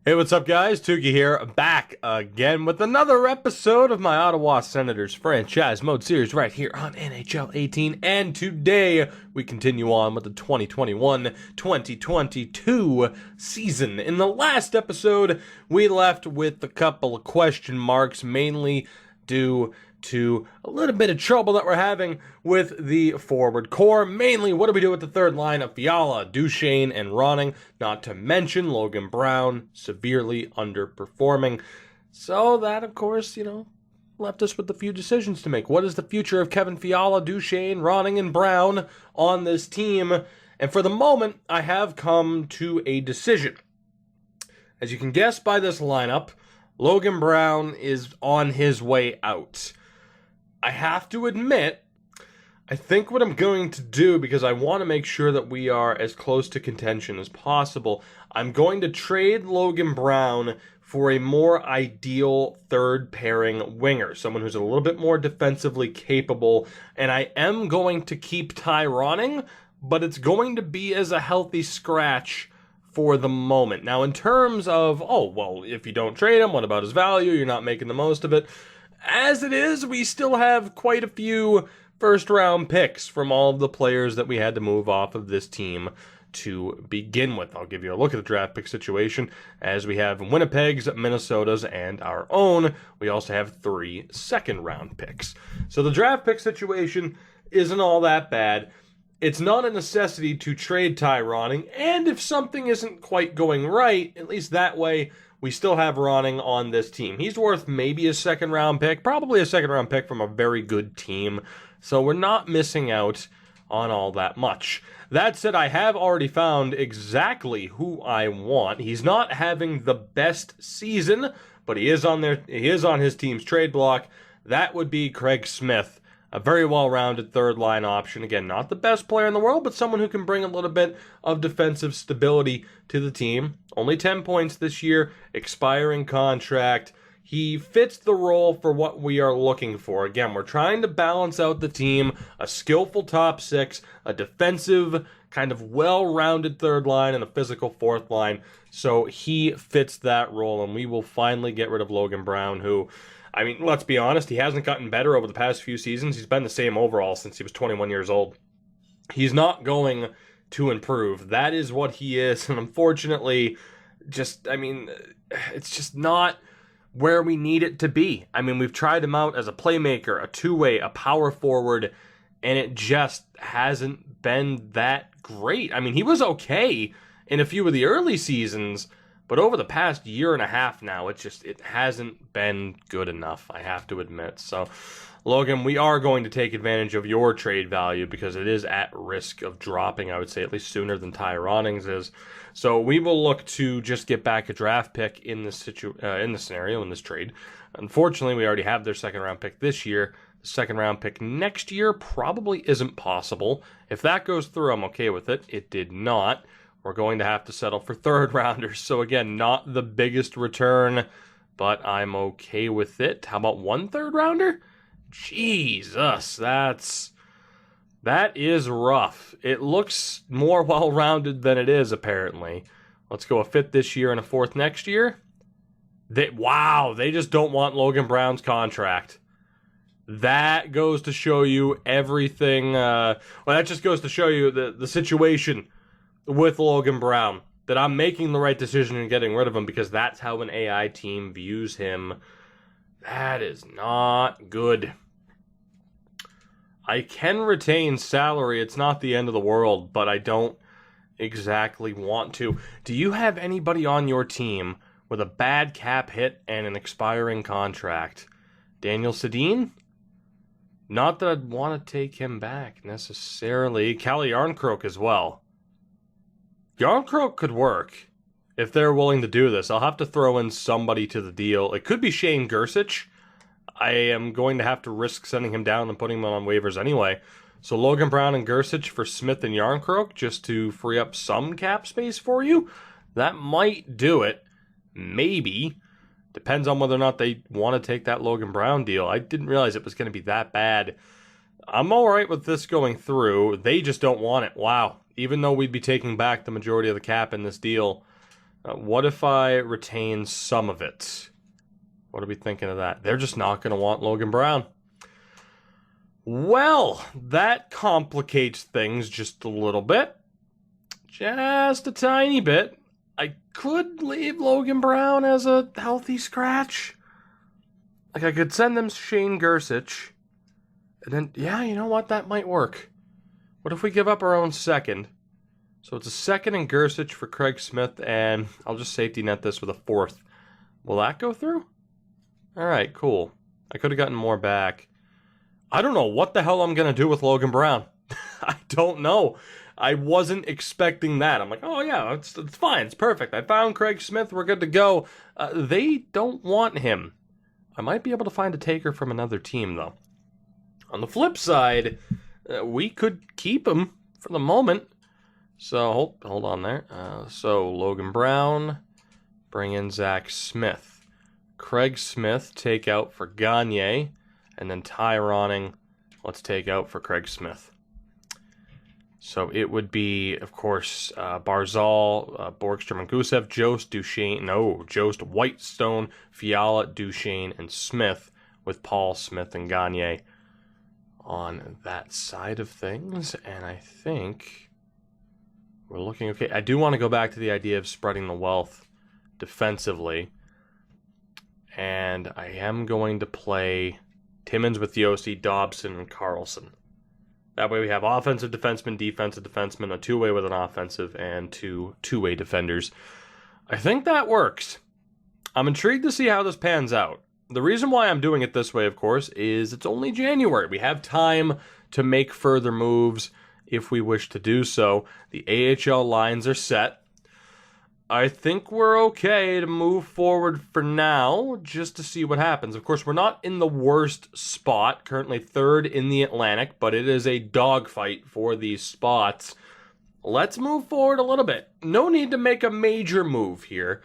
Hey, what's up, guys? Tuki here, back again with another episode of my Ottawa Senators franchise mode series right here on NHL 18. And today we continue on with the 2021-2022 season. In the last episode, we left with a couple of question marks, mainly due to a little bit of trouble that we're having with the forward core. Mainly, what do we do with the third line of Fiala, Duchesne, and Ronning? Not to mention Logan Brown, severely underperforming. So that, of course, left us with a few decisions to make. What is the future of Kevin Fiala, Duchesne, Ronning, and Brown on this team? And for the moment, I have come to a decision. As you can guess by this lineup, Logan Brown is on his way out. I have to admit, I think what I'm going to do, because I want to make sure that we are as close to contention as possible, I'm going to trade Logan Brown for a more ideal third pairing winger, someone who's a little bit more defensively capable, and I am going to keep Ty Ronning, but it's going to be as a healthy scratch for the moment. Now, in terms of, if you don't trade him, what about his value? You're not making the most of it. As it is, we still have quite a few first-round picks from all of the players that we had to move off of this team to begin with. I'll give you a look at the draft pick situation, as we have Winnipeg's, Minnesota's, and our own. We also have 3 second-round picks. So the draft pick situation isn't all that bad. It's not a necessity to trade Ty Ronning, and if something isn't quite going right, at least that way, we still have Ronning on this team. He's worth maybe a second-round pick, probably a second-round pick from a very good team, so we're not missing out on all that much. That said, I have already found exactly who I want. He's not having the best season, but he is on his team's trade block. That would be Craig Smith. A very well-rounded third-line option. Again, not the best player in the world, but someone who can bring a little bit of defensive stability to the team. Only 10 points this year, expiring contract. He fits the role for what we are looking for. Again, we're trying to balance out the team, a skillful top 6, a defensive, kind of well-rounded third line, and a physical fourth line. So he fits that role, and we will finally get rid of Logan Brown, who, let's be honest, he hasn't gotten better over the past few seasons. He's been the same overall since he was 21 years old. He's not going to improve. That is what he is, and unfortunately, it's just not where we need it to be. We've tried him out as a playmaker, a two-way, a power forward, and it just hasn't been that great. He was okay in a few of the early seasons, but over the past year and a half now, it hasn't been good enough, I have to admit. So, Logan, we are going to take advantage of your trade value because it is at risk of dropping, I would say, at least sooner than Ty Ronning's is. So we will look to just get back a draft pick in this scenario, in this trade. Unfortunately, we already have their second-round pick this year. The second-round pick next year probably isn't possible. If that goes through, I'm okay with it. It did not. We're going to have to settle for third-rounders. So again, not the biggest return, but I'm okay with it. How about 1 third-rounder? Jesus, that is rough. It looks more well-rounded than it is, apparently. Let's go a 5th this year and a 4th next year. They just don't want Logan Brown's contract. That goes to show you everything. That just goes to show you the situation with Logan Brown, that I'm making the right decision in getting rid of him because that's how an AI team views him. That is not good. I can retain salary. It's not the end of the world, but I don't exactly want to. Do you have anybody on your team with a bad cap hit and an expiring contract? Daniel Sedin? Not that I'd want to take him back necessarily. Calle Yarncroke as well. Yarncroke could work if they're willing to do this. I'll have to throw in somebody to the deal. It could be Shane Gersich. I am going to have to risk sending him down and putting him on waivers anyway. So Logan Brown and Gersich for Smith and Yarncroke just to free up some cap space for you. That might do it. Maybe. Depends on whether or not they want to take that Logan Brown deal. I didn't realize it was going to be that bad. I'm all right with this going through. They just don't want it. Wow. Even though we'd be taking back the majority of the cap in this deal, What if I retain some of it? What are we thinking of that? They're just not going to want Logan Brown. Well, that complicates things just a little bit. Just a tiny bit. I could leave Logan Brown as a healthy scratch. Like, I could send them Shane Gersich. And then, yeah, you know what? That might work. What if we give up our own second? So it's a second and Gersich for Craig Smith, and I'll just safety net this with a fourth. Will that go through? All right, cool. I could have gotten more back. I don't know what the hell I'm going to do with Logan Brown. I don't know. I wasn't expecting that. I'm like, oh yeah, it's fine. It's perfect. I found Craig Smith. We're good to go. They don't want him. I might be able to find a taker from another team, though. On the flip side, we could keep him for the moment. So, hold on there. So, Logan Brown, bring in Zach Smith. Craig Smith, take out for Gagne. And then Ty Ronning, let's take out for Craig Smith. So, it would be, of course, Barzal, Borgstrom, and Gusev, Jost, Whitestone, Fiala, Duchesne, and Smith, with Paul, Smith, and Gagne on that side of things. And I think we're looking okay. I do want to go back to the idea of spreading the wealth defensively. And I am going to play Timmins with Yossi, Dobson, and Carlson. That way we have offensive defenseman, defensive defenseman, a two-way with an offensive, and two-way defenders. I think that works. I'm intrigued to see how this pans out. The reason why I'm doing it this way, of course, is it's only January. We have time to make further moves if we wish to do so. The AHL lines are set. I think we're okay to move forward for now, just to see what happens. Of course, we're not in the worst spot, currently third in the Atlantic, but it is a dogfight for these spots. Let's move forward a little bit. No need to make a major move here,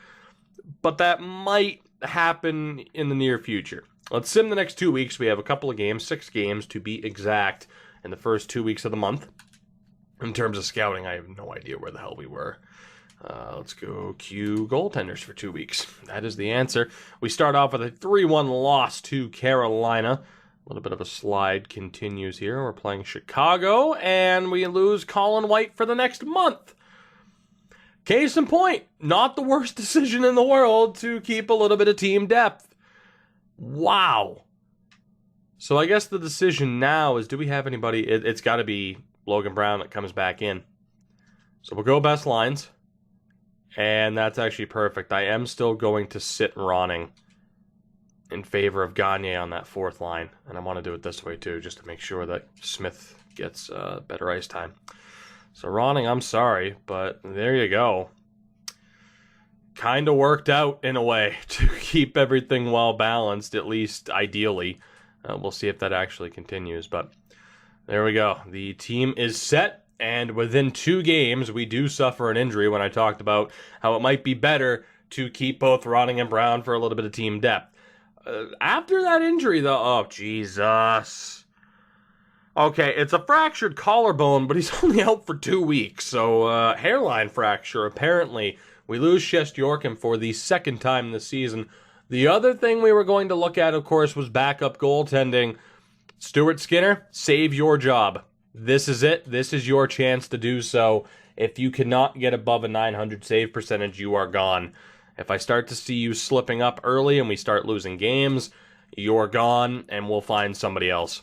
but that might happen in the near future. Let's sim the next 2 weeks. We have a couple of games, 6 games to be exact, in the first 2 weeks of the month. In terms of scouting, I have no idea where the hell we were. Let's go Q goaltenders for 2 weeks. That is the answer. We start off with a 3-1 loss to Carolina. A little bit of a slide continues here. We're playing Chicago, and we lose Colin White for the next month. Case in point, not the worst decision in the world to keep a little bit of team depth. Wow. So I guess the decision now is, do we have anybody? It's got to be Logan Brown that comes back in. So we'll go best lines. And that's actually perfect. I am still going to sit Ronning in favor of Gagne on that fourth line. And I want to do it this way too, just to make sure that Smith gets better ice time. So Ronning, I'm sorry, but there you go. Kind of worked out in a way to keep everything well balanced, at least ideally. We'll see if that actually continues, but there we go. The team is set. And within 2 games, we do suffer an injury when I talked about how it might be better to keep both Ronning and Brown for a little bit of team depth. After that injury, though, oh, Jesus. Okay, it's a fractured collarbone, but he's only out for 2 weeks. So, hairline fracture, apparently. We lose Shestyorkin for the second time this season. The other thing we were going to look at, of course, was backup goaltending. Stuart Skinner, save your job. This is it. This is your chance to do so. If you cannot get above a 900 save percentage, you are gone. If I start to see you slipping up early and we start losing games, you're gone and we'll find somebody else.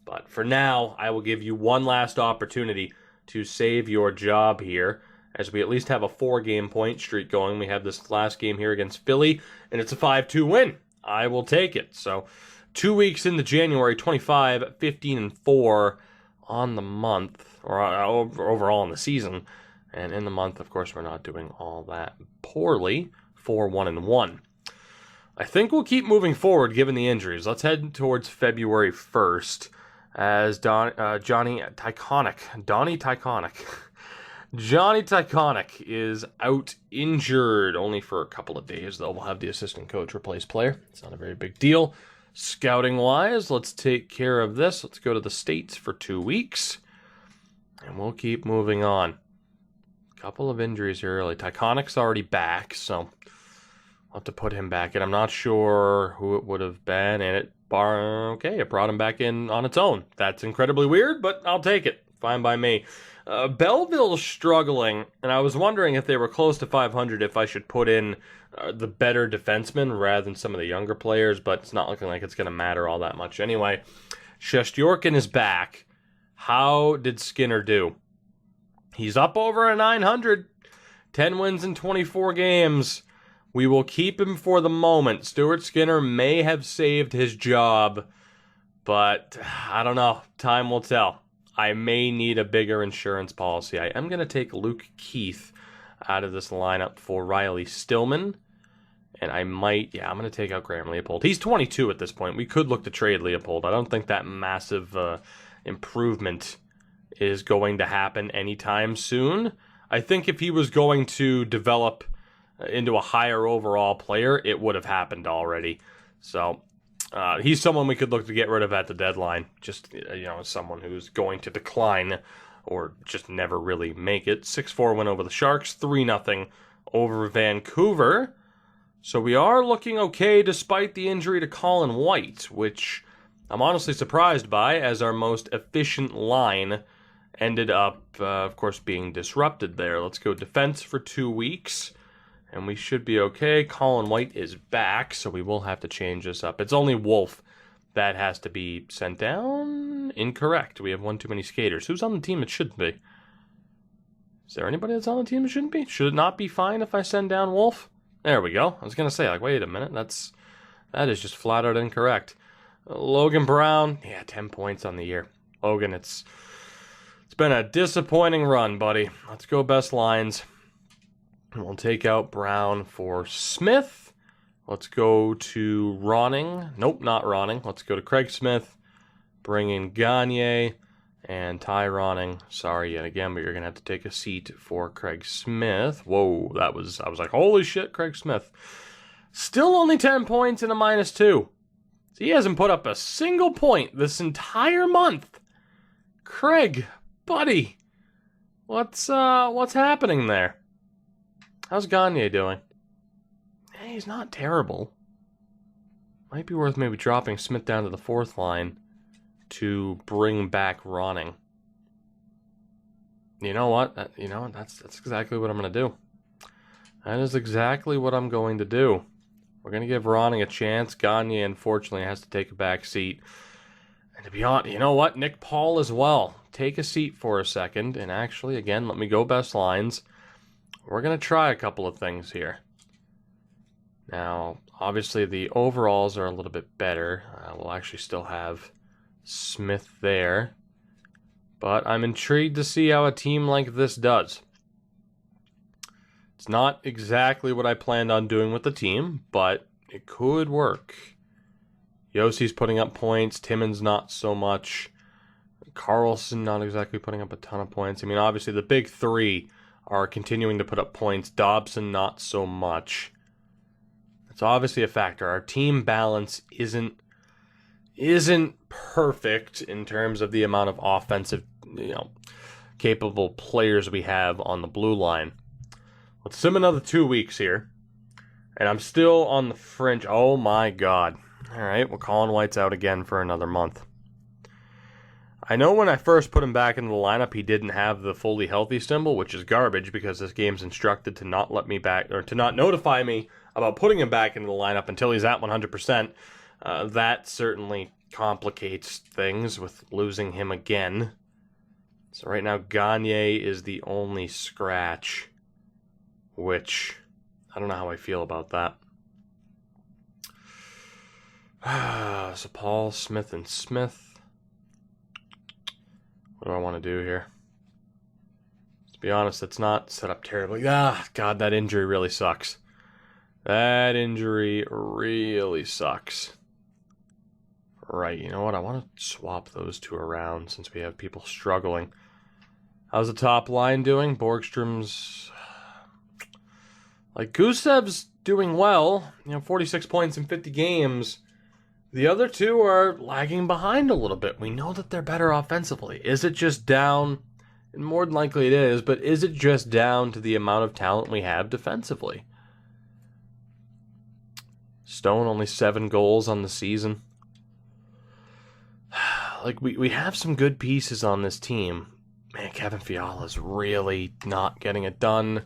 But for now, I will give you one last opportunity to save your job here, as we at least have a 4-game point streak going. We have this last game here against Philly, and it's a 5-2 win. I will take it. So 2 weeks into January, 25, 15, and 4 on the month, or overall in the season. And in the month, of course, we're not doing all that poorly. 4-1-1. I think we'll keep moving forward given the injuries. Let's head towards February 1st as Johnny Tyconic is out injured, only for a couple of days, though. We'll have the assistant coach replace player. It's not a very big deal. Scouting-wise, let's take care of this. Let's go to the States for 2 weeks, and we'll keep moving on. couple of injuries here early. Tyconic's already back, so I'll have to put him back in. I'm not sure who it would have been, and it brought him back in on its own. That's incredibly weird, but I'll take it. Fine by me. Belleville's struggling, and I was wondering if they were close to 500 if I should put in the better defensemen rather than some of the younger players, but it's not looking like it's going to matter all that much. Anyway, Shesterkin is back. How did Skinner do? He's up over a 900. 10 wins in 24 games. We will keep him for the moment. Stuart Skinner may have saved his job, but I don't know. Time will tell. I may need a bigger insurance policy. I am going to take Luke Keith out of this lineup for Riley Stillman. And I'm going to take out Graham Leopold. He's 22 at this point. We could look to trade Leopold. I don't think that massive improvement is going to happen anytime soon. I think if he was going to develop into a higher overall player, it would have happened already. So he's someone we could look to get rid of at the deadline. Just, someone who's going to decline or just never really make it. 6-4 win over the Sharks, 3-0 over Vancouver. So we are looking okay despite the injury to Colin White, which I'm honestly surprised by, as our most efficient line ended up, of course, being disrupted there. Let's go defense for 2 weeks, and we should be okay. Colin White is back, so we will have to change this up. It's only Wolf that has to be sent down. Incorrect. We have one too many skaters. Who's on the team it shouldn't be? Is there anybody that's on the team that shouldn't be? Should it not be fine if I send down Wolf? There we go. I was going to say, wait a minute. That is just flat out incorrect. Logan Brown, 10 points on the year. Logan, it's been a disappointing run, buddy. Let's go best lines. We'll take out Brown for Smith. Let's go to Ronning. Nope, not Ronning. Let's go to Craig Smith. Bring in Gagne and Ty Ronning. Sorry yet again, but you're going to have to take a seat for Craig Smith. Whoa, I was like, holy shit, Craig Smith. Still only 10 points and a -2. So he hasn't put up a single point this entire month. Craig, buddy, what's happening there? How's Gagne doing? Hey, he's not terrible. Might be worth maybe dropping Smith down to the 4th line to bring back Ronning. You know what? That's exactly what I'm going to do. That is exactly what I'm going to do. We're going to give Ronning a chance. Gagne, unfortunately, has to take a back seat. And to be honest, you know what? Nick Paul as well. Take a seat for a second. And actually, again, let me go best lines. We're going to try a couple of things here. Now, obviously, the overalls are a little bit better. We'll actually still have Smith there. But I'm intrigued to see how a team like this does. It's not exactly what I planned on doing with the team, but it could work. Yossi's putting up points. Timmins not so much. Carlson not exactly putting up a ton of points. I mean, obviously the big three are continuing to put up points. Dobson not so much. It's obviously a factor. Our team balance isn't perfect in terms of the amount of offensive, capable players we have on the blue line. Let's sim another 2 weeks here. And I'm still on the fringe. Oh my god. Alright, well, Colin White's out again for another month. I know when I first put him back into the lineup, he didn't have the fully healthy symbol, which is garbage because this game's instructed to not let me back, or to not notify me about putting him back into the lineup until he's at 100%. That certainly complicates things with losing him again. So right now, Gagne is the only scratch, which I don't know how I feel about that. So Paul, Smith, and Smith. What do I want to do here? To be honest, it's not set up terribly. God, that injury really sucks. That injury really sucks. Right, you know what? I want to swap those two around since we have people struggling. How's the top line doing? Borgstrom's... Gusev's doing well. 46 points in 50 games. The other two are lagging behind a little bit. We know that they're better offensively. Is it just down And more than likely it is, but is it just down to the amount of talent we have defensively? Stone only 7 goals on the season. Like, we have some good pieces on this team. Man, Kevin Fiala's really not getting it done.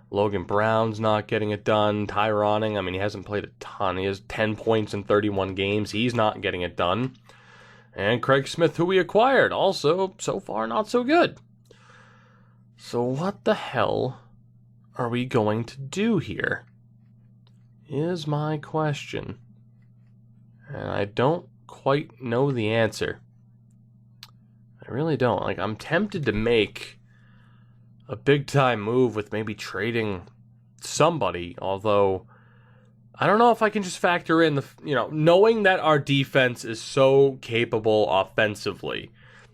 Logan Brown's not getting it done. Tyroning, I mean, he hasn't played a ton. He has 10 points in 31 games. He's not getting it done. And Craig Smith, who we acquired, also, so far, not so good. So what the hell are we going to do here? Is my question. And I don't quite know the answer. I really don't. Like, I'm tempted to make a big-time move with maybe trading somebody, although I don't know if I can just factor in knowing that our defense is so capable offensively,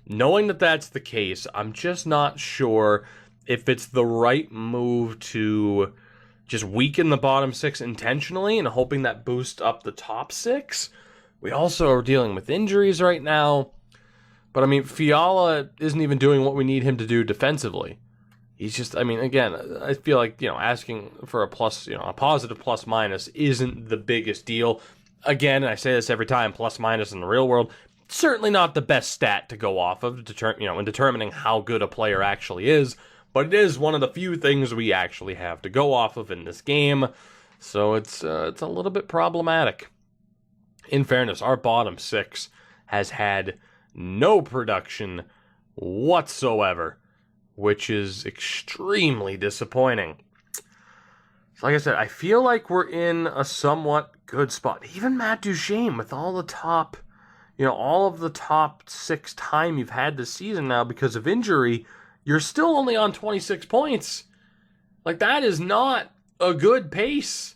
knowing that that's the case, I'm just not sure if it's the right move to just weaken the bottom 6 intentionally and hoping that boosts up the top 6. We also are dealing with injuries right now, but I mean, Fiala isn't even doing what we need him to do defensively. He's just, I mean, again, I feel like, asking for a plus, a positive plus minus isn't the biggest deal. Again, and I say this every time, plus minus in the real world, certainly not the best stat to go off of, in determining how good a player actually is, but it is one of the few things we actually have to go off of in this game, so it's a little bit problematic. In fairness, our bottom 6 has had no production whatsoever, which is extremely disappointing. So like I said, I feel like we're in a somewhat good spot. Even Matt Duchene, with all of the top 6 time you've had this season now because of injury, you're still only on 26 points. Like, that is not a good pace.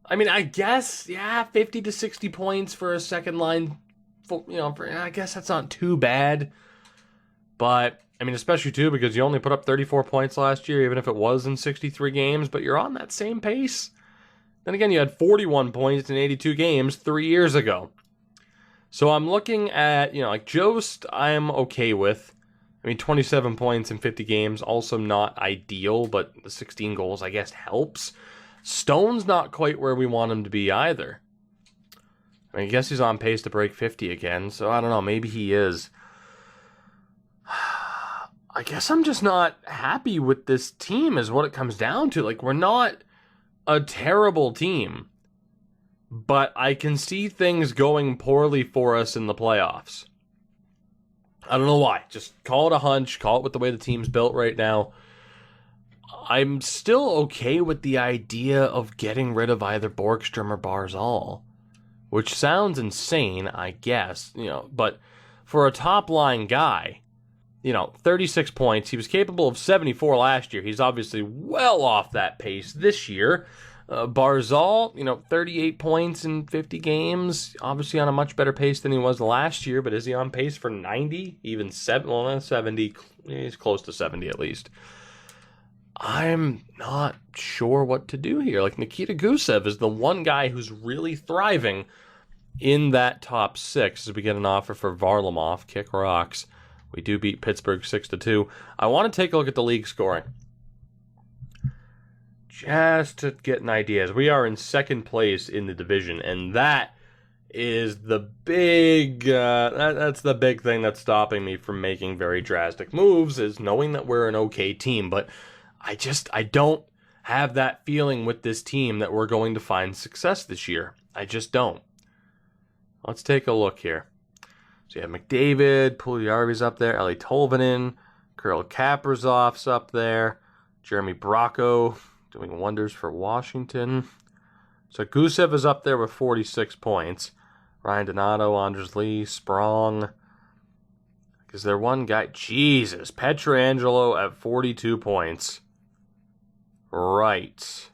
I mean, I guess, 50 to 60 points for a second line, I guess that's not too bad. But, I mean, especially, too, because you only put up 34 points last year, even if it was in 63 games, but you're on that same pace. Then again, you had 41 points in 82 games 3 years ago. So I'm looking at, Jost, I'm okay with. I mean, 27 points in 50 games, also not ideal, but the 16 goals, I guess, helps. Stone's not quite where we want him to be either. I mean, I guess he's on pace to break 50 again, so I don't know, maybe he is. I guess I'm just not happy with this team is what it comes down to. Like, we're not a terrible team, but I can see things going poorly for us in the playoffs. I don't know why. Just call it a hunch. Call it with the way the team's built right now. I'm still okay with the idea of getting rid of either Borgstrom or Barzal, which sounds insane, I guess, but for a top-line guy, 36 points. He was capable of 74 last year. He's obviously well off that pace this year. Barzal, 38 points in 50 games. Obviously on a much better pace than he was last year, but is he on pace for 90? Even 70? He's close to 70 at least. I'm not sure what to do here. Like, Nikita Gusev is the one guy who's really thriving in that top 6 as we get an offer for Varlamov. Kick rocks. We do beat Pittsburgh 6-2. I want to take a look at the league scoring, just to get an idea. As we are in second place in the division, and that is the big, that's the big thing that's stopping me from making very drastic moves, is knowing that we're an okay team. But I don't have that feeling with this team that we're going to find success this year. I just don't. Let's take a look here. So you have McDavid, Puljujärvi's up there, Eli Tolvanen, Kirill Kaprizov's up there, Jeremy Bracco doing wonders for Washington. So Gusev is up there with 46 points. Ryan Donato, Anders Lee, Sprong. Is there one guy? Jesus, Pietrangelo at 42 points. Right.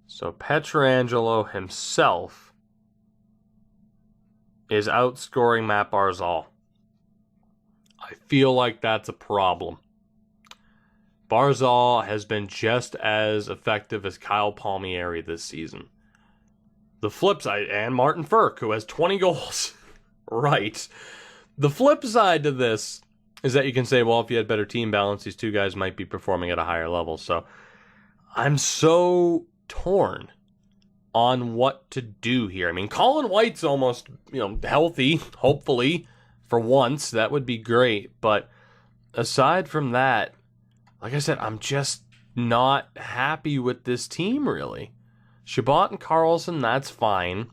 So Pietrangelo himself is outscoring Matt Barzal. I feel like that's a problem. Barzal has been just as effective as Kyle Palmieri this season. The flip side, and Martin Ferk, who has 20 goals. Right. The flip side to this is that you can say, well, if you had better team balance, these two guys might be performing at a higher level. So I'm so torn on what to do here. I mean, Colin White's almost, healthy, hopefully, for once. That would be great. But aside from that, like I said, I'm just not happy with this team, really. Chabot and Carlson, that's fine.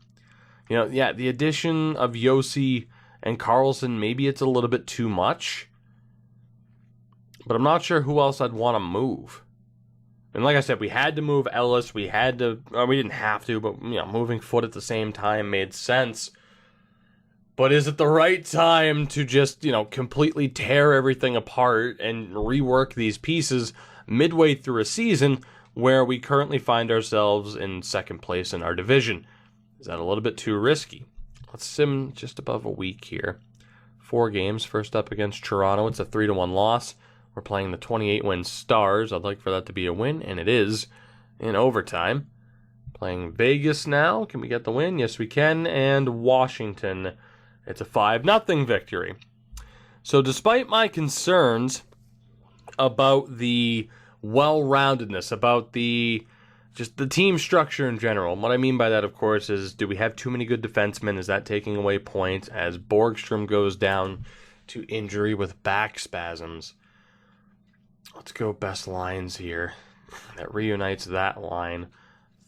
The addition of Yossi and Carlson, maybe it's a little bit too much. But I'm not sure who else I'd want to move. And like I said, we had to move Ellis. We didn't have to, but moving Foot at the same time made sense. But is it the right time to just, completely tear everything apart and rework these pieces midway through a season where we currently find ourselves in second place in our division? Is that a little bit too risky? Let's sim just above a week here. 4 games. First up against Toronto. It's a 3-1 loss. We're playing the 28-win Stars. I'd like for that to be a win, and it is in overtime. Playing Vegas now. Can we get the win? Yes, we can. And Washington. It's a 5-0 victory. So despite my concerns about the well-roundedness, about just the team structure in general, and what I mean by that, of course, is do we have too many good defensemen? Is that taking away points as Borgstrom goes down to injury with back spasms? Let's go best lines here. That reunites that line.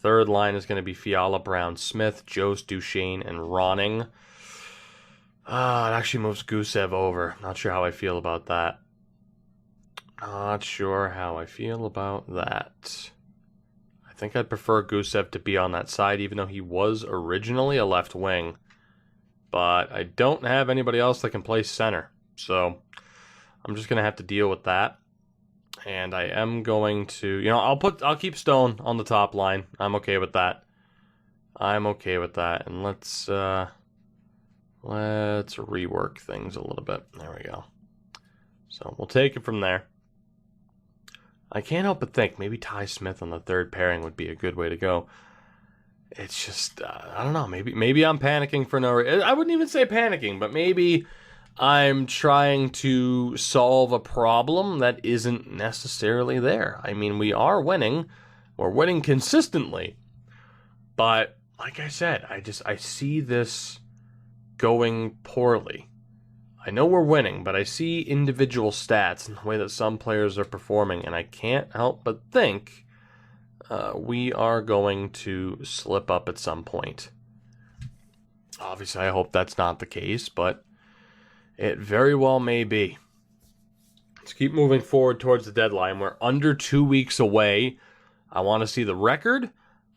Third line is going to be Fiala, Brown, Smith, Jost, Duchesne, and Ronning. It actually moves Gusev over. Not sure how I feel about that. I think I'd prefer Gusev to be on that side, even though he was originally a left wing. But I don't have anybody else that can play center. So I'm just going to have to deal with that. And I am going to, I'll keep Stone on the top line. I'm okay with that. And let's rework things a little bit. There we go. So we'll take it from there. I can't help but think maybe Ty Smith on the third pairing would be a good way to go. It's just, I don't know. Maybe I'm panicking for no reason. I wouldn't even say panicking, but maybe I'm trying to solve a problem that isn't necessarily there. I mean, we are winning. We're winning consistently. But like I said, I see this going poorly. I know we're winning, but I see individual stats and the way that some players are performing, and I can't help but think we are going to slip up at some point. Obviously, I hope that's not the case, but it very well may be. Let's keep moving forward towards the deadline. We're under 2 weeks away. I want to see the record.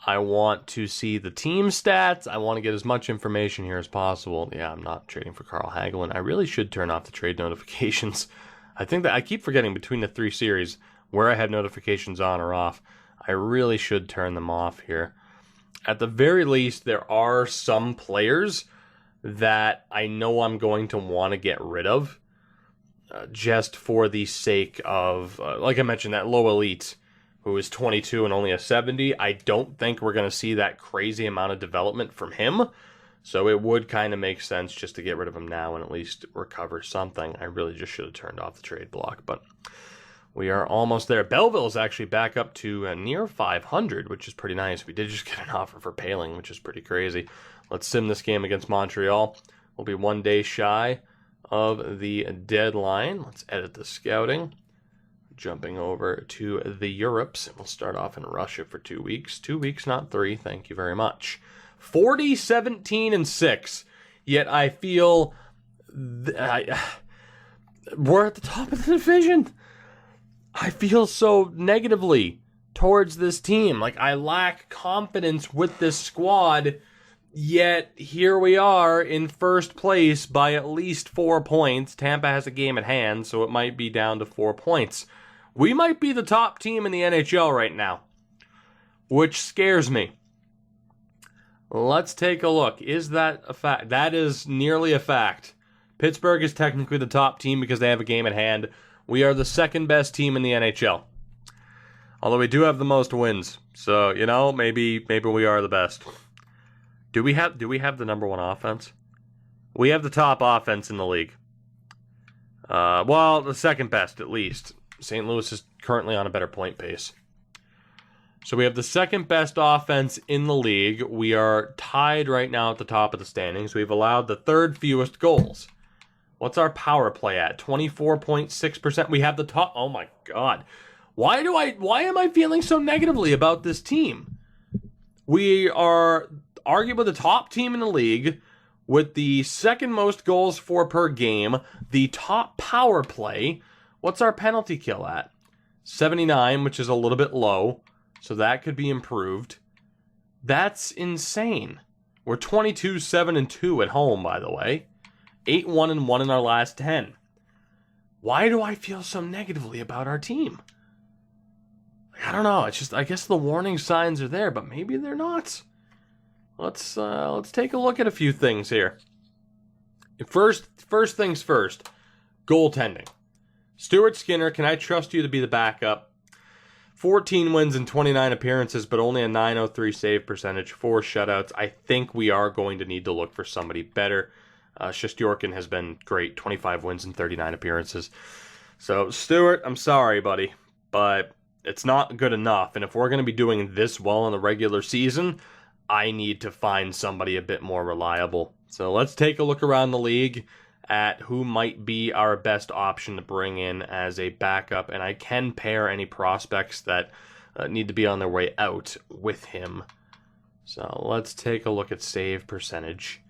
I want to see the team stats. I want to get as much information here as possible. Yeah, I'm not trading for Carl Hagelin. I really should turn off the trade notifications. I think that I keep forgetting between the 3 series where I have notifications on or off. I really should turn them off here. At the very least, there are some players that I know I'm going to want to get rid of just for the sake of, like I mentioned, that low elite who is 22 and only a 70. I don't think we're going to see that crazy amount of development from him. So it would kind of make sense just to get rid of him now and at least recover something. I really just should have turned off the trade block, but we are almost there. Belleville is actually back up to near 500, which is pretty nice. We did just get an offer for Paling, which is pretty crazy. Let's sim this game against Montreal. We'll be 1 day shy of the deadline. Let's edit the scouting. Jumping over to the Europes, and we'll start off in Russia for 2 weeks. 2 weeks, not 3. Thank you very much. 40, 17, and 6. Yet I feel we're at the top of the division. I feel so negatively towards this team. Like, I lack confidence with this squad. Yet here we are in first place by at least 4 points. Tampa has a game at hand, so it might be down to 4 points. We might be the top team in the NHL right now, which scares me. Let's take a look. Is that a fact? That is nearly a fact. Pittsburgh is technically the top team because they have a game at hand. We are the second best team in the NHL. Although we do have the most wins. So, maybe we are the best. Do we have the number 1 offense? We have the top offense in the league. Well, the second best at least. St. Louis is currently on a better point pace. So we have the second best offense in the league. We are tied right now at the top of the standings. We've allowed the third fewest goals. What's our power play at? 24.6%. We have the top. Oh my God. Why am I feeling so negatively about this team? We are arguably the top team in the league with the second most goals for per game, the top power play. What's our penalty kill at? 79, which is a little bit low. So that could be improved. That's insane. We're 22-7-2 at home, by the way. 8-1-1 in our last 10. Why do I feel so negatively about our team? I don't know. It's just, I guess the warning signs are there, but maybe they're not. Let's take a look at a few things here. First things first. Goaltending. Stuart Skinner, can I trust you to be the backup? 14 wins and 29 appearances, but only a .903 save percentage, 4 shutouts. I think we are going to need to look for somebody better. Shesterkin has been great, 25 wins and 39 appearances. So, Stuart, I'm sorry, buddy, but it's not good enough. And if we're going to be doing this well in the regular season, I need to find somebody a bit more reliable. So let's take a look around the league at who might be our best option to bring in as a backup, and I can pair any prospects that need to be on their way out with him. So let's take a look at save percentage.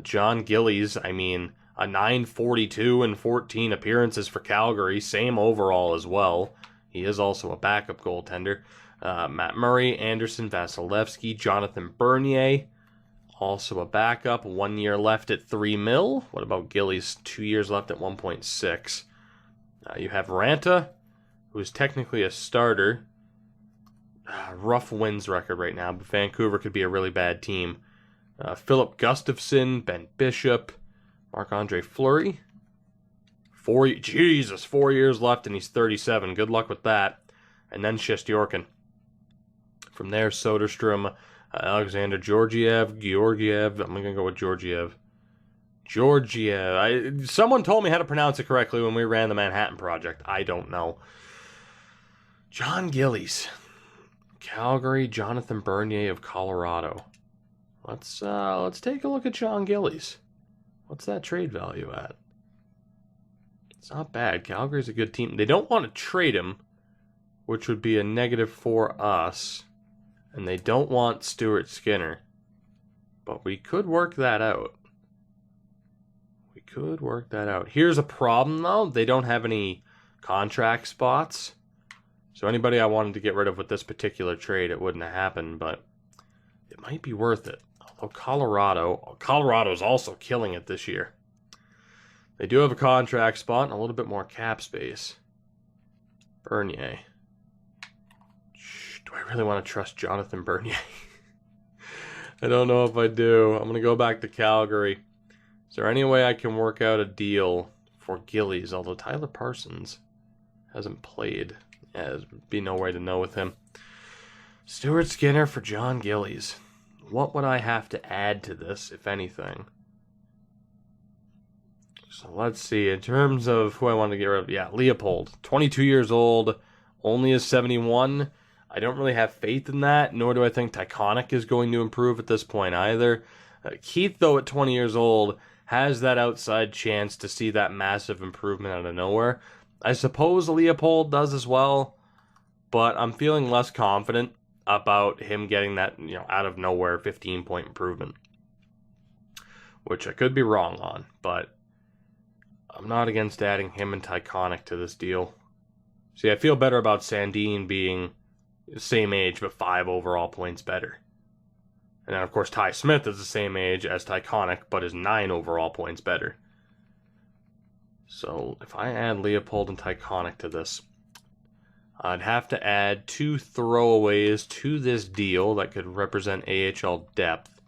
John Gillies, a .942 and 14 appearances for Calgary, same overall as well. He is also a backup goaltender. Matt Murray, Anderson, Vasilevsky, Jonathan Bernier, also a backup, 1 year left at $3 million. What about Gillies? 2 years left at 1.6. You have Ranta, who is technically a starter. Rough wins record right now, but Vancouver could be a really bad team. Philip Gustafson, Ben Bishop, Marc-Andre Fleury. 4 years left and he's 37. Good luck with that. And then Shesterkin. From there, Soderstrom, Alexander Georgiev. I'm going to go with Georgiev. Someone told me how to pronounce it correctly when we ran the Manhattan Project. I don't know. John Gillies. Calgary, Jonathan Bernier of Colorado. Let's take a look at John Gillies. What's that trade value at? It's not bad. Calgary's a good team. They don't want to trade him, which would be a negative for us. And they don't want Stuart Skinner. But we could work that out. Here's a problem, though. They don't have any contract spots. So anybody I wanted to get rid of with this particular trade, it wouldn't have happened. But it might be worth it. Although Colorado's also killing it this year. They do have a contract spot and a little bit more cap space. Bernier. Do I really want to trust Jonathan Bernier? I don't know if I do. I'm going to go back to Calgary. Is there any way I can work out a deal for Gillies? Although Tyler Parsons hasn't played. Yeah, there'd be no way to know with him. Stuart Skinner for John Gillies. What would I have to add to this, if anything? So let's see. In terms of who I want to get rid of, yeah, Leopold. 22 years old, only is 71. I don't really have faith in that, nor do I think Tyconic is going to improve at this point either. Keith, though, at 20 years old, has that outside chance to see that massive improvement out of nowhere. I suppose Leopold does as well, but I'm feeling less confident about him getting that, out of nowhere 15-point improvement. Which I could be wrong on, but I'm not against adding him and Tyconic to this deal. See, I feel better about Sandin being the same age, but 5 overall points better. And then, of course, Ty Smith is the same age as Tyconic, but is 9 overall points better. So, if I add Leopold and Tyconic to this, I'd have to add 2 throwaways to this deal that could represent AHL depth.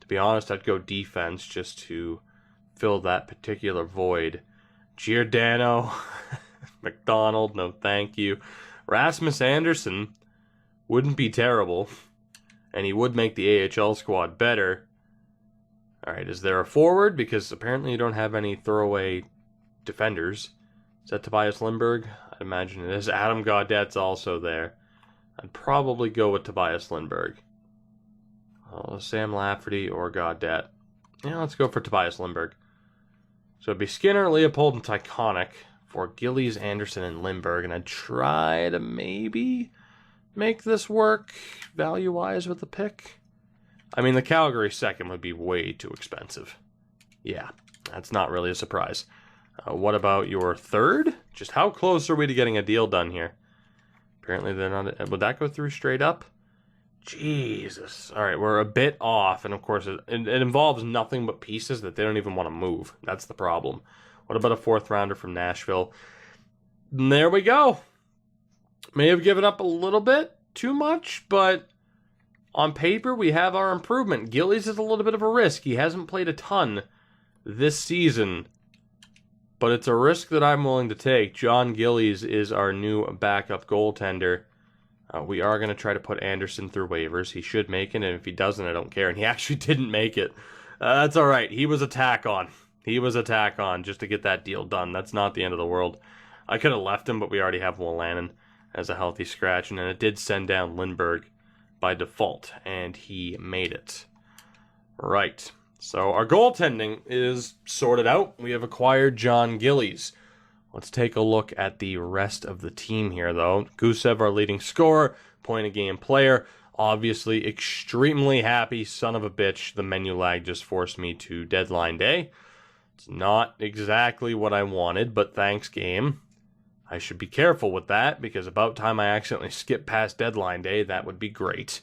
To be honest, I'd go defense just to fill that particular void. Giordano, McDonald, no thank you. Rasmus Anderson wouldn't be terrible, and he would make the AHL squad better. Alright, is there a forward? Because apparently you don't have any throwaway defenders. Is that Tobias Lindberg? I imagine it is. Adam Gaudette's also there. I'd probably go with Tobias Lindberg. Sam Lafferty or Gaudette. Yeah, let's go for Tobias Lindberg. So it'd be Skinner, Leopold, and Tyconic for Gillies, Anderson, and Lindberg. And I'd try to maybe make this work value-wise with the pick. I mean, the Calgary second would be way too expensive. Yeah, that's not really a surprise. What about your third? Just how close are we to getting a deal done here? Apparently they're not... Would that go through straight up? Jesus. All right, we're a bit off. And, of course, it involves nothing but pieces that they don't even want to move. That's the problem. What about a fourth rounder from Nashville? And there we go. May have given up a little bit too much, but on paper we have our improvement. Gillies is a little bit of a risk. He hasn't played a ton this season, but it's a risk that I'm willing to take. John Gillies is our new backup goaltender. We are going to try to put Anderson through waivers. He should make it, and if he doesn't, I don't care. And he actually didn't make it. That's all right. He was a tack on. Just to get that deal done. That's not the end of the world. I could have left him, but we already have Wolanin as a healthy scratch, and then it did send down Lindberg by default, and he made it. Right. So our goaltending is sorted out. We have acquired John Gillies. Let's take a look at the rest of the team here, though. Gusev, our leading scorer, point-a-game player. Obviously, extremely happy, son of a bitch. The menu lag just forced me to deadline day. It's not exactly what I wanted, but thanks, game. I should be careful with that, because about time I accidentally skip past deadline day, that would be great.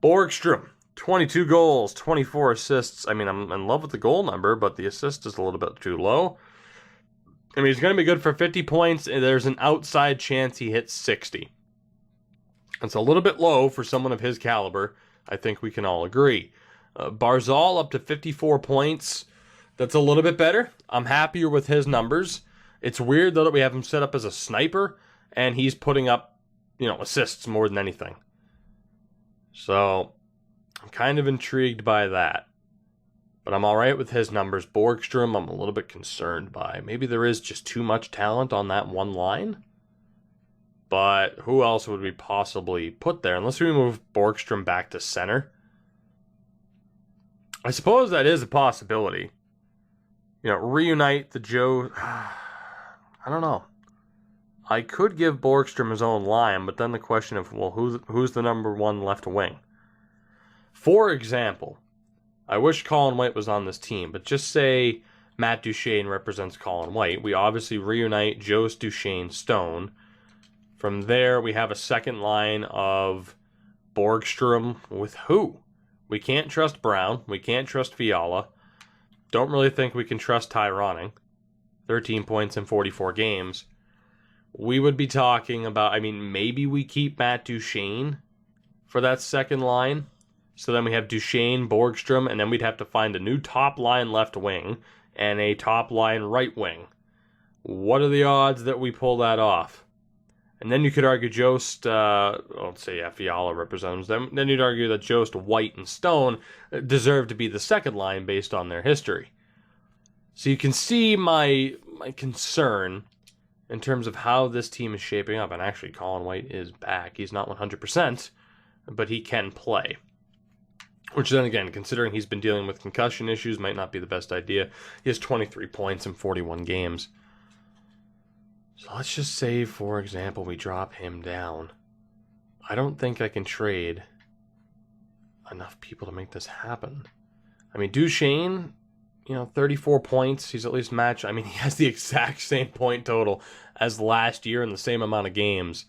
Borgstrom, 22 goals, 24 assists. I mean, I'm in love with the goal number, but the assist is a little bit too low. I mean, he's going to be good for 50 points. There's an outside chance he hits 60. It's a little bit low for someone of his caliber. I think we can all agree. Barzal up to 54 points. That's a little bit better. I'm happier with his numbers. It's weird, though, that we have him set up as a sniper, and he's putting up, assists more than anything. So, I'm kind of intrigued by that. But I'm all right with his numbers. Borgstrom, I'm a little bit concerned by. Maybe there is just too much talent on that one line. But who else would we possibly put there? Unless we move Borgstrom back to center. I suppose that is a possibility. Reunite the Joe... I don't know. I could give Borgstrom his own line, but then the question of, well, who's the number one left wing? For example... I wish Colin White was on this team, but just say Matt Duchene represents Colin White. We obviously reunite Jost, Duchene, Stone. From there, we have a second line of Borgstrom with who? We can't trust Brown. We can't trust Fiala. Don't really think we can trust Tyroning. 13 points in 44 games. We would be talking about, maybe we keep Matt Duchene for that second line. So then we have Duchene, Borgstrom, and then we'd have to find a new top line left wing and a top line right wing. What are the odds that we pull that off? And then you could argue Jost, let's say Fiala represents them. Then you'd argue that Jost, White, and Stone deserve to be the second line based on their history. So you can see my concern in terms of how this team is shaping up. And actually, Colin White is back. He's not 100%, but he can play. Which then again, considering he's been dealing with concussion issues, might not be the best idea. He has 23 points in 41 games. So let's just say, for example, we drop him down. I don't think I can trade enough people to make this happen. Duchene, 34 points. He's at least matched. He has the exact same point total as last year in the same amount of games.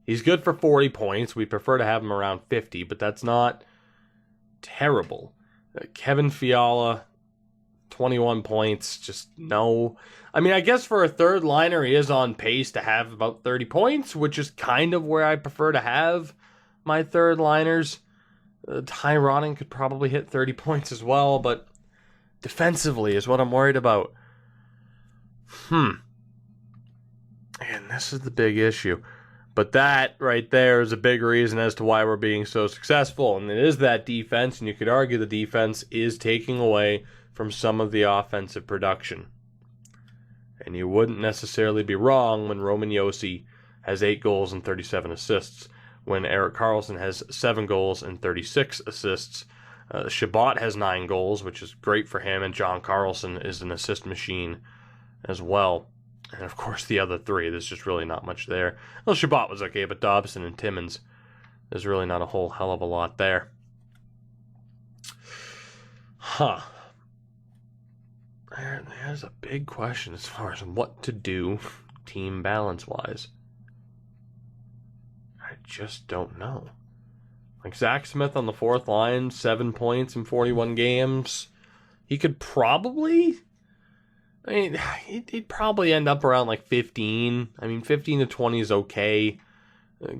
He's good for 40 points. We prefer to have him around 50, but that's not terrible. Kevin Fiala, 21 points, just no. I guess for a third liner, he is on pace to have about 30 points, which is kind of where I prefer to have my third liners. Tyroning could probably hit 30 points as well, but defensively is what I'm worried about. And this is the big issue. But that right there is a big reason as to why we're being so successful. And it is that defense, and you could argue the defense is taking away from some of the offensive production. And you wouldn't necessarily be wrong when Roman Josi has 8 goals and 37 assists, when Erik Karlsson has 7 goals and 36 assists. Shabbat has 9 goals, which is great for him, and John Carlson is an assist machine as well. And of course the other 3, there's just really not much there. Well, Shabbat was okay, but Dobson and Timmins, there's really not a whole hell of a lot there. There's a big question as far as what to do team balance-wise. I just don't know. Like Zach Smith on the 4th line, 7 points in 41 games. He could probably... I mean, he'd probably end up around like 15. I mean, 15 to 20 is okay.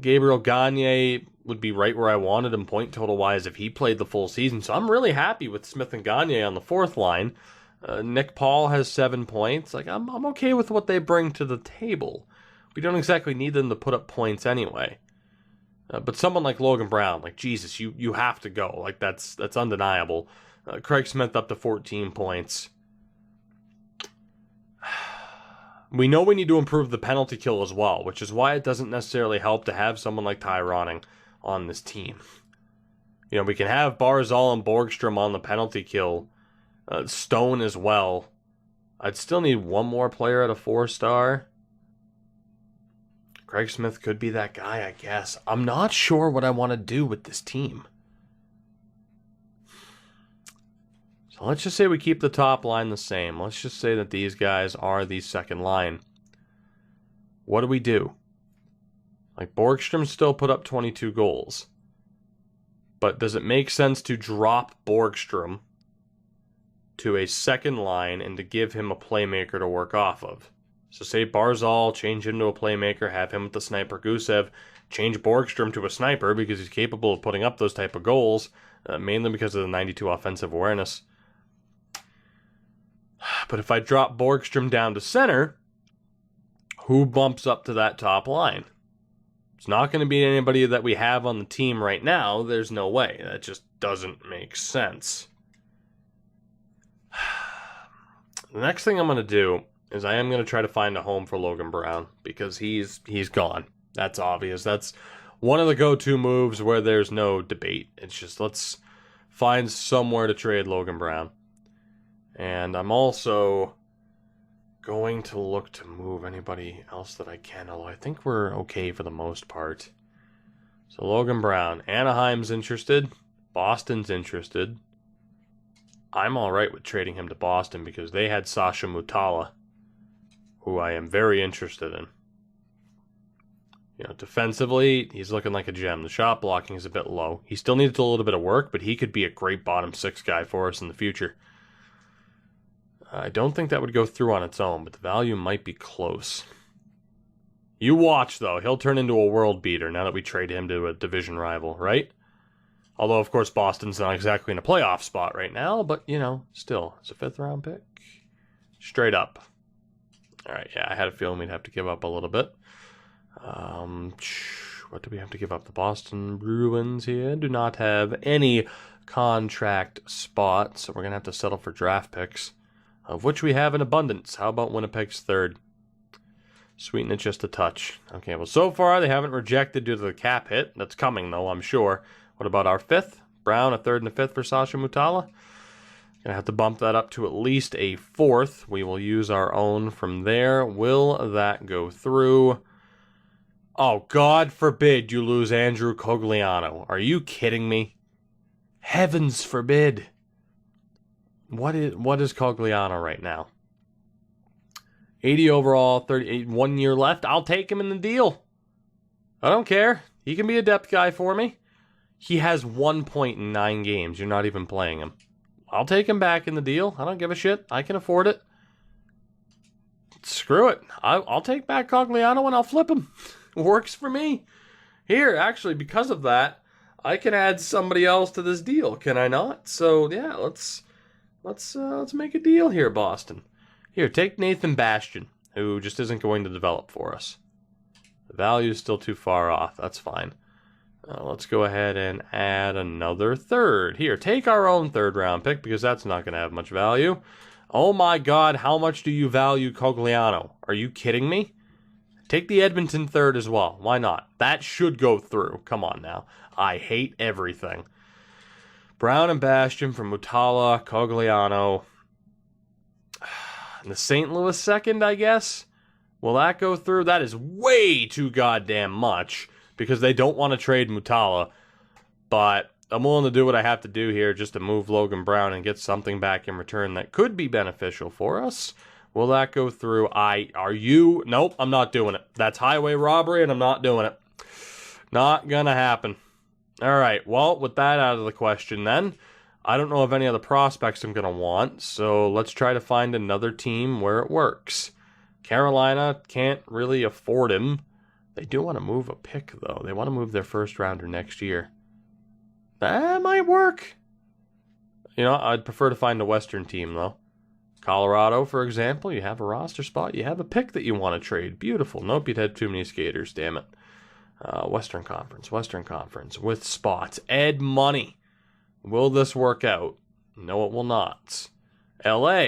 Gabriel Gagne would be right where I wanted him point total-wise if he played the full season. So I'm really happy with Smith and Gagne on the 4th line. Nick Paul has 7 points. Like, I'm okay with what they bring to the table. We don't exactly need them to put up points anyway. But someone like Logan Brown, like, Jesus, you have to go. Like, that's undeniable. Craig Smith up to 14 points. We know we need to improve the penalty kill as well, which is why it doesn't necessarily help to have someone like Ty Ronning on this team. You know, we can have Barzal and Borgstrom on the penalty kill, Stone as well. I'd still need one more player at a 4-star. Craig Smith could be that guy, I guess. I'm not sure what I want to do with this team. So let's just say we keep the top line the same. Let's just say that these guys are the second line. What do we do? Like, Borgstrom still put up 22 goals. But does it make sense to drop Borgstrom to a second line and to give him a playmaker to work off of? So say Barzal, change him to a playmaker, have him with the sniper Gusev, change Borgstrom to a sniper because he's capable of putting up those type of goals, mainly because of the 92 offensive awareness. But if I drop Borgstrom down to center, who bumps up to that top line? It's not going to be anybody that we have on the team right now. There's no way. That just doesn't make sense. The next thing I'm going to do is I am going to try to find a home for Logan Brown because he's gone. That's obvious. That's one of the go-to moves where there's no debate. It's just let's find somewhere to trade Logan Brown. And I'm also going to look to move anybody else that I can, although I think we're okay for the most part. So Logan Brown, Anaheim's interested, Boston's interested. I'm all right with trading him to Boston because they had Sasha Mutala, who I am very interested in. You know, defensively, he's looking like a gem. The shot blocking is a bit low. He still needs a little bit of work, but he could be a great bottom 6 guy for us in the future. I don't think that would go through on its own, but the value might be close. You watch, though. He'll turn into a world beater now that we trade him to a division rival, right? Although, of course, Boston's not exactly in a playoff spot right now, but, you know, still, it's a 5th-round pick. Straight up. All right, yeah, I had a feeling we'd have to give up a little bit. What do we have to give up? The Boston Bruins here do not have any contract spots, so we're going to have to settle for draft picks, of which we have in abundance. How about Winnipeg's 3rd? Sweeten it just a touch. Okay, well, so far they haven't rejected due to the cap hit. That's coming, though, I'm sure. What about our 5th? Brown, a 3rd and a 5th for Sasha Mutala. Gonna have to bump that up to at least a 4th. We will use our own from there. Will that go through? Oh, God forbid you lose Andrew Cogliano. Are you kidding me? Heavens forbid. What is Cogliano right now? 80 overall, 38, 1 year left. I'll take him in the deal. I don't care. He can be a depth guy for me. He has 1 point in 9 games. You're not even playing him. I'll take him back in the deal. I don't give a shit. I can afford it. Screw it. I'll take back Cogliano and I'll flip him. Works for me. Here, actually, because of that, I can add somebody else to this deal. Can I not? So yeah, let's make a deal here, Boston. Here, take Nathan Bastian, who just isn't going to develop for us. The value is still too far off. That's fine. Let's go ahead and add another 3rd. Here, take our own 3rd round pick because that's not going to have much value. Oh my God, how much do you value Cogliano? Are you kidding me? Take the Edmonton third as well. Why not? That should go through. Come on now. I hate everything. Brown and Bastian from Mutala, Cogliano. And the St. Louis second, I guess? Will that go through? That is way too goddamn much because they don't want to trade Mutala. But I'm willing to do what I have to do here just to move Logan Brown and get something back in return that could be beneficial for us. Will that go through? Are you? Nope, I'm not doing it. That's highway robbery and I'm not doing it. Not gonna happen. All right, well, with that out of the question then, I don't know of any other prospects I'm gonna want, so let's try to find another team where it works. Carolina can't really afford him. They do want to move a pick, though. They want to move their first rounder next year. That might work. You know, I'd prefer to find a Western team, though. Colorado, for example, you have a roster spot. You have a pick that you want to trade. Beautiful. Nope, you'd had too many skaters, damn it. Western Conference with spots. Ed Money. Will this work out? No, it will not. LA.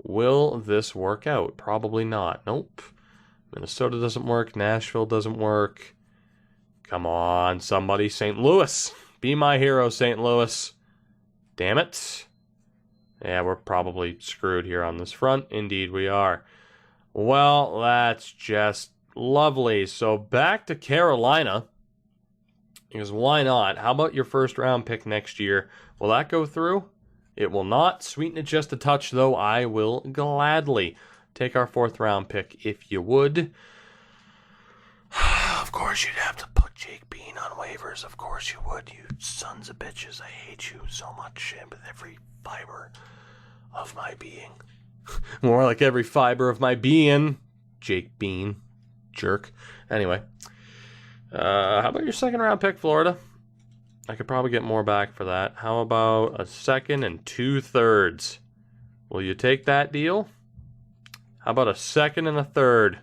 Will this work out? Probably not. Nope. Minnesota doesn't work. Nashville doesn't work. Come on, somebody. St. Louis. Be my hero, St. Louis. Damn it. Yeah, we're probably screwed here on this front. Indeed we are. Well, that's just lovely. So back to Carolina. Because why not? How about your first round pick next year? Will that go through? It will not. Sweeten it just a touch, though. I will gladly take our fourth round pick if you would. Of course you'd have to put Jake Bean on waivers. Of course you would, you sons of bitches. I hate you so much with every fiber of my being. More like every fiber of my being. Jake Bean. Jerk. Anyway. How about your second round pick, Florida? I could probably get more back for that. How about a second and 2/3? Will you take that deal? How about a second and a third?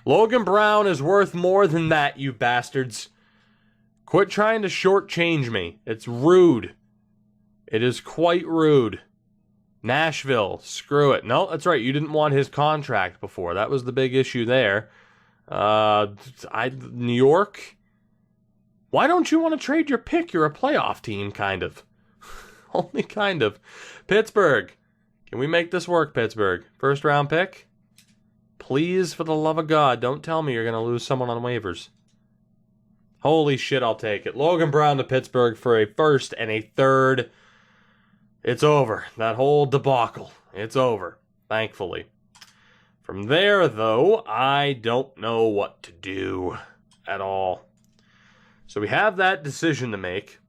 Logan Brown is worth more than that, you bastards. Quit trying to shortchange me. It's rude. It is quite rude. Nashville, screw it. No, that's right. You didn't want his contract before. That was the big issue there. New York? Why don't you want to trade your pick? You're a playoff team, kind of. Only kind of. Pittsburgh. Can we make this work, Pittsburgh? First round pick? Please, for the love of God, don't tell me you're going to lose someone on waivers. Holy shit, I'll take it. Logan Brown to Pittsburgh for a first and a third. It's over. That whole debacle. It's over. Thankfully. From there, though, I don't know what to do at all. So we have that decision to make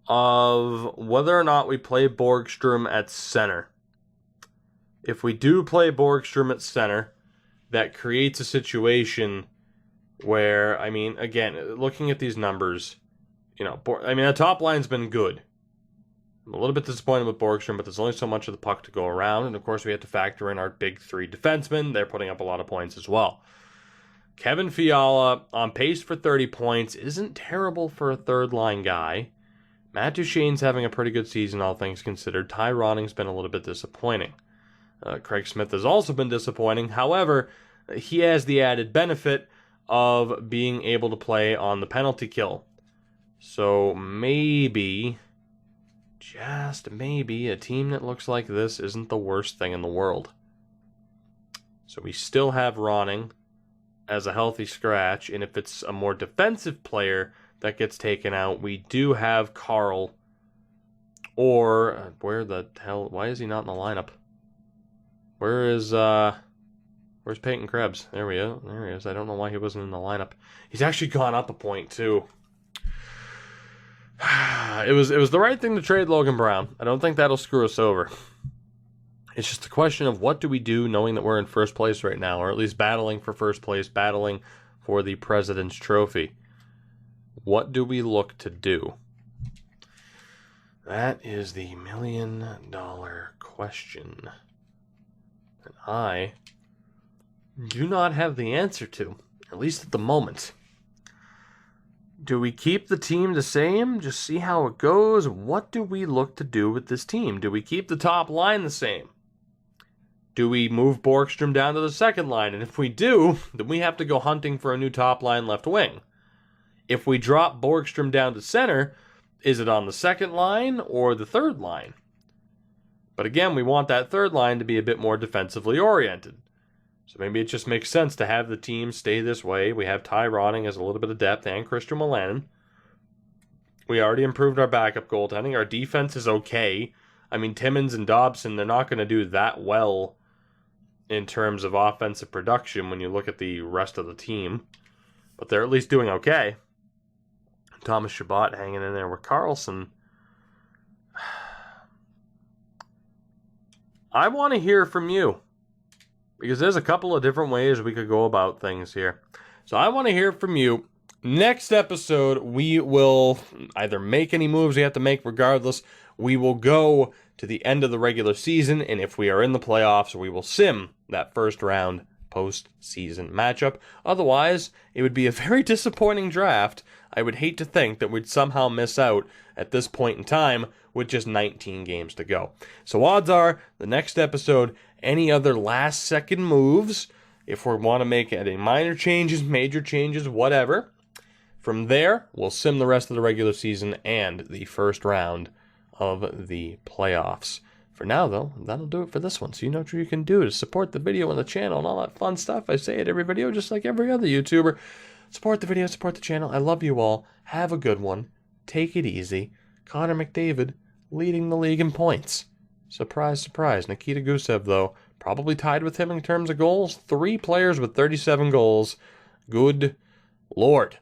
of whether or not we play Borgstrom at center. If we do play Borgstrom at center, that creates a situation where, I mean, again, looking at these numbers, you know, the top line's been good. I'm a little bit disappointed with Borgstrom, but there's only so much of the puck to go around, and of course we have to factor in our big three defensemen. They're putting up a lot of points as well. Kevin Fiala, on pace for 30 points, isn't terrible for a third-line guy. Matt Duchene's having a pretty good season, all things considered. Ty Ronning's been a little bit disappointing. Craig Smith has also been disappointing. However, he has the added benefit of being able to play on the penalty kill. So maybe, just maybe, a team that looks like this isn't the worst thing in the world. So we still have Ronning as a healthy scratch, and if it's a more defensive player that gets taken out, we do have Carl, or where the hell, why is he not in the lineup? Where's Peyton Krebs? There we go. There he is. I don't know why he wasn't in the lineup. He's actually gone up a point too. It was the right thing to trade Logan Brown. I don't think that'll screw us over. It's just a question of what do we do knowing that we're in first place right now, or at least battling for first place, battling for the President's Trophy. What do we look to do? That is the $1 million question. And I do not have the answer to, at least at the moment. Do we keep the team the same? Just see how it goes? What do we look to do with this team? Do we keep the top line the same? Do we move Borgstrom down to the second line? And if we do, then we have to go hunting for a new top line left wing. If we drop Borgstrom down to center, is it on the second line or the third line? But again, we want that third line to be a bit more defensively oriented. So maybe it just makes sense to have the team stay this way. We have Ty Ronning as a little bit of depth and Christian Wolanin. We already improved our backup goaltending. Our defense is okay. I mean, Timmins and Dobson, they're not going to do that well in terms of offensive production when you look at the rest of the team. But they're at least doing okay. Thomas Chabot hanging in there with Carlson. I want to hear from you, because there's a couple of different ways we could go about things here. So I want to hear from you. Next episode, we will either make any moves we have to make regardless. We will go to the end of the regular season, and if we are in the playoffs, we will sim that first round postseason matchup. Otherwise, it would be a very disappointing draft. I would hate to think that we'd somehow miss out at this point in time with just 19 games to go. So odds are, the next episode, any other last-second moves, if we want to make any minor changes, major changes, whatever. From there, we'll sim the rest of the regular season and the first round of the playoffs. For now, though, that'll do it for this one. So you know what you can do to support the video and the channel and all that fun stuff. I say it every video, just like every other YouTuber. Support the video, support the channel. I love you all. Have a good one. Take it easy. Connor McDavid leading the league in points. Surprise, surprise. Nikita Gusev, though, probably tied with him in terms of goals. 3 players with 37 goals. Good Lord.